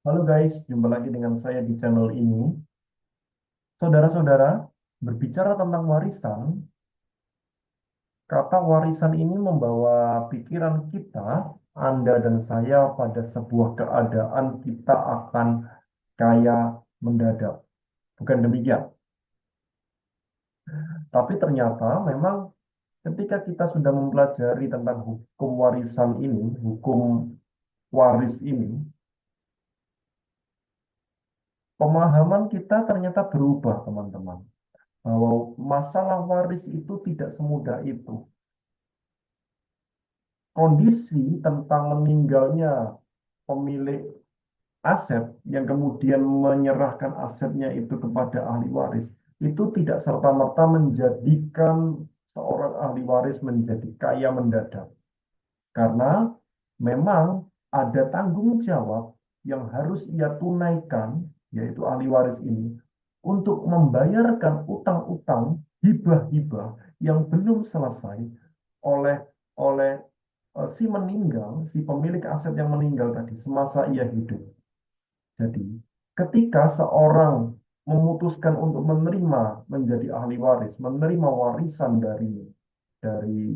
Halo guys, jumpa lagi dengan saya di channel ini. Saudara-saudara, berbicara tentang warisan, kata warisan ini membawa pikiran kita, Anda dan saya pada sebuah keadaan kita akan kaya mendadak. Bukan demikian. Tapi ternyata memang ketika kita sudah mempelajari tentang hukum warisan ini, hukum waris ini, pemahaman kita ternyata berubah, teman-teman. Bahwa masalah waris itu tidak semudah itu. Kondisi tentang meninggalnya pemilik aset yang kemudian menyerahkan asetnya itu kepada ahli waris itu tidak serta-merta menjadikan seorang ahli waris menjadi kaya mendadak. Karena memang ada tanggung jawab yang harus ia tunaikan, yaitu ahli waris ini, untuk membayarkan utang-utang hibah-hibah yang belum selesai oleh oleh si meninggal, si pemilik aset yang meninggal tadi semasa ia hidup. Jadi, ketika seorang memutuskan untuk menerima menjadi ahli waris, menerima warisan dari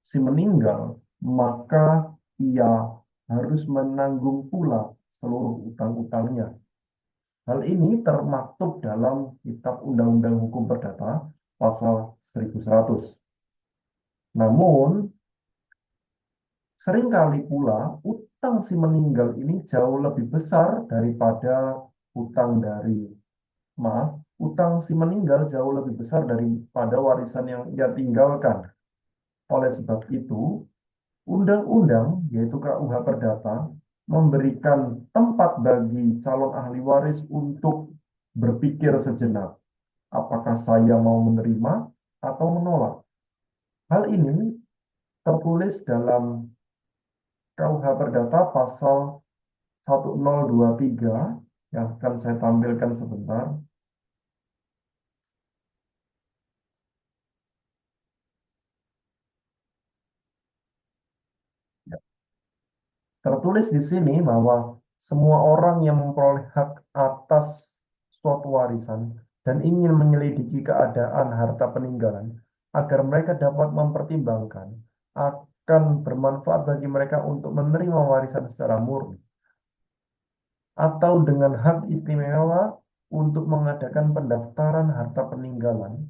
si meninggal, maka ia harus menanggung pula seluruh utang-utangnya. Hal ini termaktub dalam Kitab Undang-Undang Hukum Perdata pasal 1100. Namun, seringkali pula utang si meninggal ini jauh lebih besar daripada utang dari maaf, utang si meninggal jauh lebih besar daripada warisan yang ia tinggalkan. Oleh sebab itu, undang-undang yaitu KUH Perdata memberikan tempat bagi calon ahli waris untuk berpikir sejenak, apakah saya mau menerima atau menolak. Hal ini tertulis dalam KUH Perdata pasal 1023 yang akan saya tampilkan sebentar. Tertulis di sini bahwa semua orang yang memperoleh hak atas suatu warisan dan ingin menyelidiki keadaan harta peninggalan agar mereka dapat mempertimbangkan akan bermanfaat bagi mereka untuk menerima warisan secara murni atau dengan hak istimewa untuk mengadakan pendaftaran harta peninggalan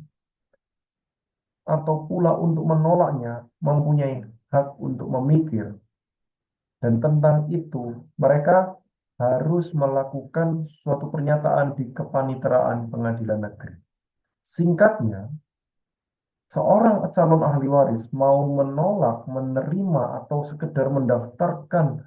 atau pula untuk menolaknya mempunyai hak untuk memikir. Dan tentang itu, mereka harus melakukan suatu pernyataan di kepaniteraan pengadilan negeri. Singkatnya, seorang calon ahli waris mau menolak, menerima, atau sekedar mendaftarkan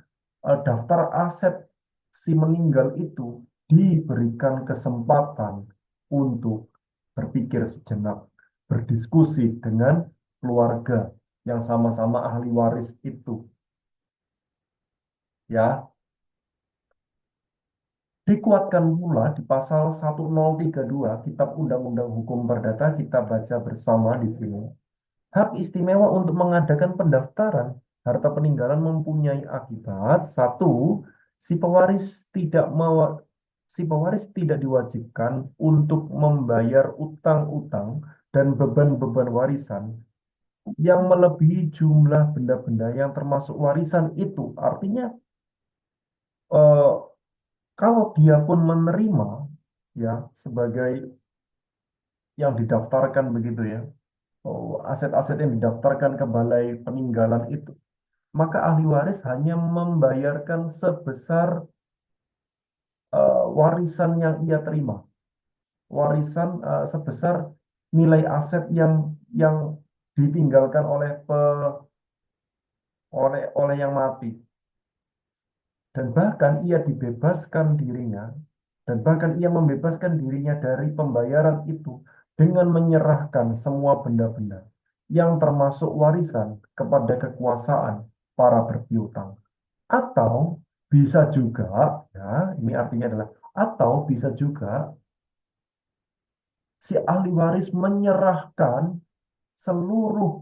daftar aset si meninggal itu diberikan kesempatan untuk berpikir sejenak, berdiskusi dengan keluarga yang sama-sama ahli waris itu. Ya, dikuatkan pula di pasal 1032 Kitab Undang-Undang Hukum Perdata kita baca bersama di sini. Hak istimewa untuk mengadakan pendaftaran harta peninggalan mempunyai akibat satu, si pewaris tidak mau si pewaris tidak diwajibkan untuk membayar utang-utang dan beban-beban warisan yang melebihi jumlah benda-benda yang termasuk warisan itu. Artinya eh, kalau dia pun menerima ya sebagai yang didaftarkan begitu ya, aset-aset yang didaftarkan ke balai peninggalan itu, maka ahli waris hanya membayarkan sebesar warisan yang ia terima, warisan sebesar nilai aset yang ditinggalkan oleh yang mati, dan bahkan ia dibebaskan dirinya dan bahkan ia membebaskan dirinya dari pembayaran itu dengan menyerahkan semua benda-benda yang termasuk warisan kepada kekuasaan para berpiutang. Atau bisa juga, ya, ini artinya adalah, atau bisa juga si ahli waris menyerahkan seluruh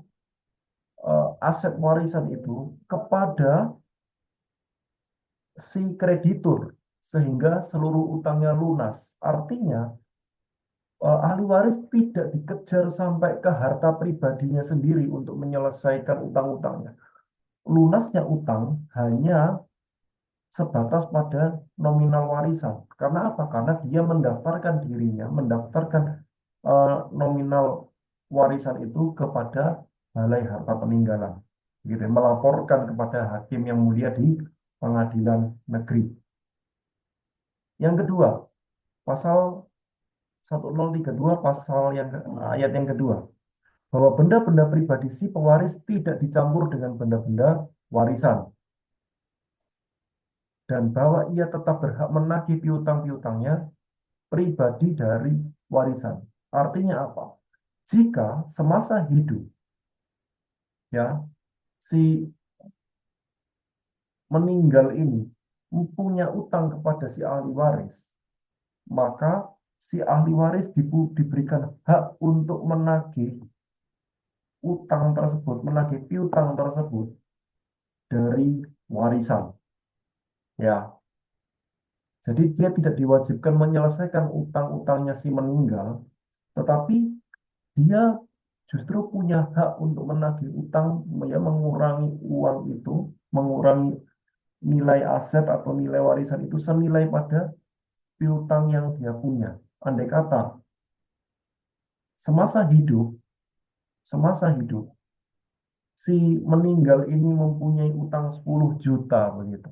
aset warisan itu kepada si kreditur. sehingga seluruh utangnya lunas. Artinya, ahli waris tidak dikejar sampai ke harta pribadinya sendiri untuk menyelesaikan utang-utangnya. Lunasnya utang hanya sebatas pada nominal warisan. Karena apa? Karena dia mendaftarkan dirinya, mendaftarkan nominal warisan itu kepada Balai Harta Peninggalan. Gitu, melaporkan kepada hakim yang mulia di pengadilan negeri. Yang kedua, pasal 1032 pasal ayat yang kedua, bahwa benda-benda pribadi si pewaris tidak dicampur dengan benda-benda warisan, dan bahwa ia tetap berhak menagih piutang-piutangnya pribadi dari warisan. Artinya apa? Jika semasa hidup ya si meninggal ini mempunyai utang kepada si ahli waris, maka si ahli waris diberikan hak untuk menagih utang tersebut, menagih piutang tersebut dari warisan. Ya, jadi dia tidak diwajibkan menyelesaikan utang-utangnya si meninggal, tetapi dia justru punya hak untuk menagih utang, ya, mengurangi uang itu, mengurangi nilai aset atau nilai warisan itu senilai pada piutang yang dia punya. Andai kata semasa hidup, semasa hidup si meninggal ini mempunyai utang 10 juta begitu.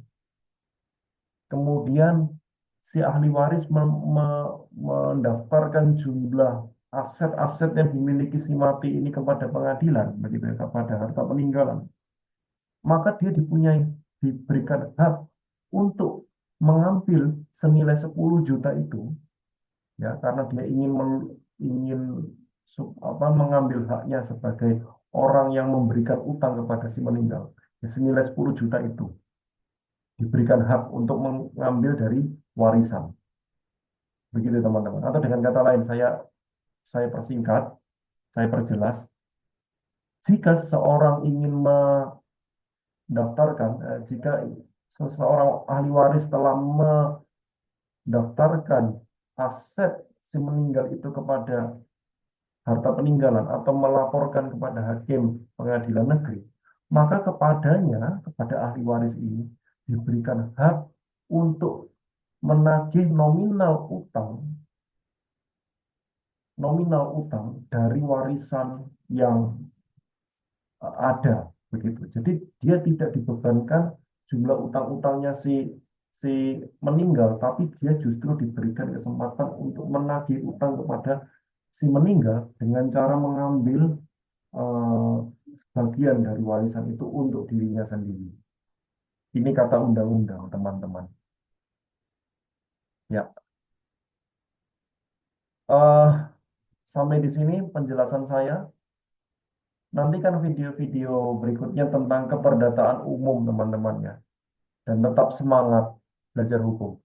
Kemudian si ahli waris mendaftarkan jumlah aset-aset yang dimiliki si mati ini kepada pengadilan, begitu ya, kepada harta peninggalan. Maka dia diberikan hak untuk mengambil senilai 10 juta itu, ya, karena dia ingin mengambil haknya sebagai orang yang memberikan utang kepada si meninggal. Ya, senilai 10 juta itu diberikan hak untuk mengambil dari warisan. Begitu teman-teman. Atau dengan kata lain, saya persingkat, saya perjelas. Jika seseorang ingin mendaftarkan, jika seseorang ahli waris telah mendaftarkan aset si meninggal itu kepada harta peninggalan atau melaporkan kepada hakim pengadilan negeri, maka kepada ahli waris ini diberikan hak untuk menagih nominal utang dari warisan yang ada begitu. Jadi dia tidak dibebankan jumlah utang-utangnya si meninggal, tapi dia justru diberikan kesempatan untuk menagih utang kepada si meninggal dengan cara mengambil eh, sebagian dari warisan itu untuk dirinya sendiri. Ini kata undang-undang, teman-teman. Ya, eh sampai di sini penjelasan saya. Nantikan video-video berikutnya tentang keperdataan umum, teman-teman ya. Dan tetap semangat belajar hukum.